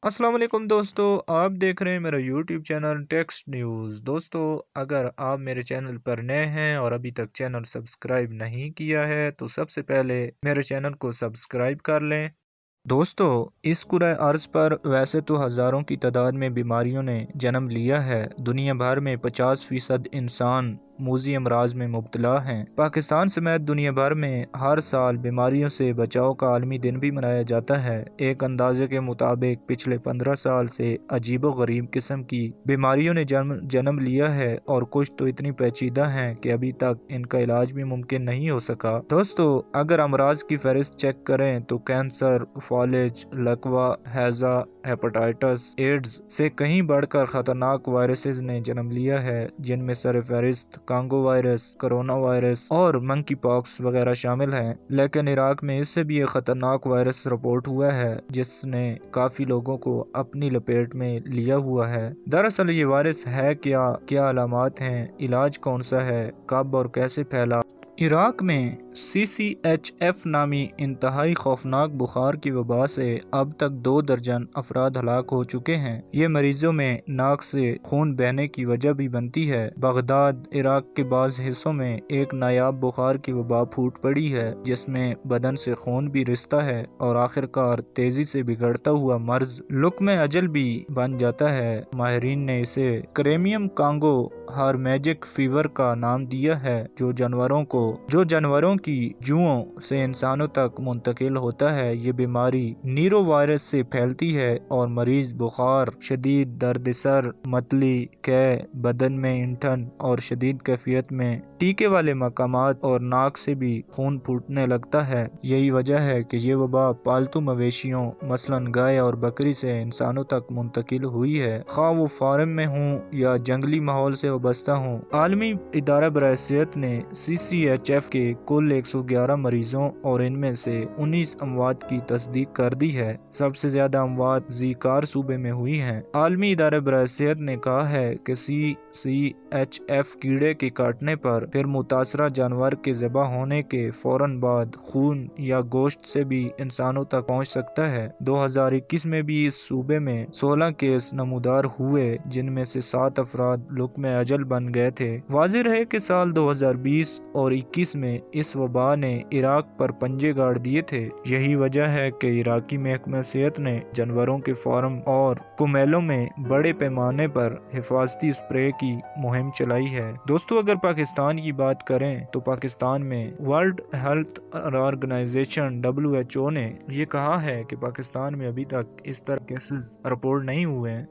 السلام علیکم دوستو، آپ دیکھ رہے ہیں میرا یوٹیوب چینل ٹیکسٹ نیوز۔ دوستو، اگر آپ میرے چینل پر نئے ہیں اور ابھی تک چینل سبسکرائب نہیں کیا ہے تو سب سے پہلے میرے چینل کو سبسکرائب کر لیں۔ دوستو، اس کرۂ ارض پر ویسے تو ہزاروں کی تعداد میں بیماریوں نے جنم لیا ہے۔ دنیا بھر میں 50% انسان موذی امراض میں مبتلا ہیں۔ پاکستان سمیت دنیا بھر میں ہر سال بیماریوں سے بچاؤ کا عالمی دن بھی منایا جاتا ہے۔ ایک اندازے کے مطابق پچھلے 15 سال سے عجیب و غریب قسم کی بیماریوں نے جنم لیا ہے، اور کچھ تو اتنی پیچیدہ ہیں کہ ابھی تک ان کا علاج بھی ممکن نہیں ہو سکا۔ دوستو، اگر امراض کی فہرست چیک کریں تو کینسر، فالج، لکوا، ہیضہ، ہیپاٹائٹس، ایڈز سے کہیں بڑھ کر خطرناک وائرسز نے جنم لیا ہے، جن میں سر فہرست کانگو وائرس، کرونا وائرس اور منکی پاکس وغیرہ شامل ہیں۔ لیکن عراق میں اس سے بھی ایک خطرناک وائرس رپورٹ ہوا ہے جس نے کافی لوگوں کو اپنی لپیٹ میں لیا ہوا ہے۔ دراصل یہ وائرس ہے کیا علامات ہیں، علاج کون سا ہے، کب اور کیسے پھیلا؟ عراق میں CCHF نامی انتہائی خوفناک بخار کی وبا سے اب تک 2 درجن افراد ہلاک ہو چکے ہیں۔ یہ مریضوں میں ناک سے خون بہنے کی وجہ بھی بنتی ہے۔ بغداد، عراق کے بعض حصوں میں ایک نایاب بخار کی وبا پھوٹ پڑی ہے جس میں بدن سے خون بھی رستا ہے اور آخرکار تیزی سے بگڑتا ہوا مرض لقمہ اجل بھی بن جاتا ہے۔ ماہرین نے اسے کریمیم کانگو ہارمیجک فیور کا نام دیا ہے، جو جانوروں کی جوؤں سے انسانوں تک منتقل ہوتا ہے۔ یہ بیماری نیرو وائرس سے پھیلتی ہے اور مریض بخار، شدید درد سر، متلی، قے، بدن میں اینٹھن اور شدید کیفیت میں ٹیکے والے مقامات اور ناک سے بھی خون پھوٹنے لگتا ہے۔ یہی وجہ ہے کہ یہ وبا پالتو مویشیوں مثلاً گائے اور بکری سے انسانوں تک منتقل ہوئی ہے، خواہ وہ فارم میں ہوں یا جنگلی ماحول سے وابستہ ہوں۔ عالمی ادارہ برائے صحت نے CCHF کے کل 111 مریضوں اور ان میں سے 19 اموات کی تصدیق کر دی ہے۔ سب سے زیادہ اموات زیکار صوبے میں ہوئی ہیں۔ عالمی ادارہ برائے صحت نے کہا ہے کہ CCHF کیڑے کے کاٹنے پر پھر متاثرہ جانور کے ذبح ہونے کے فوراً بعد خون یا گوشت سے بھی انسانوں تک پہنچ سکتا ہے۔ 2021 میں بھی اس صوبے میں 16 کیس نمودار ہوئے، جن میں سے 7 افراد لقمہ اجل بن گئے تھے۔ واضح رہے کہ سال 2020 اور 21 میں اس وبا نے عراق پر پنجے گاڑ دیے تھے۔ یہی وجہ ہے کہ عراقی محکمہ صحت نے جانوروں کے فارم اور کومیلوں میں بڑے پیمانے پر حفاظتی اسپرے کی مہم چلائی ہے۔ دوستو، اگر پاکستان کی بات کریں تو پاکستان میں ورلڈ ہیلتھ آرگنائزیشن WHO نے یہ کہا ہے کہ پاکستان میں ابھی تک اس طرح کیسز رپورٹ نہیں ہوئے ہیں۔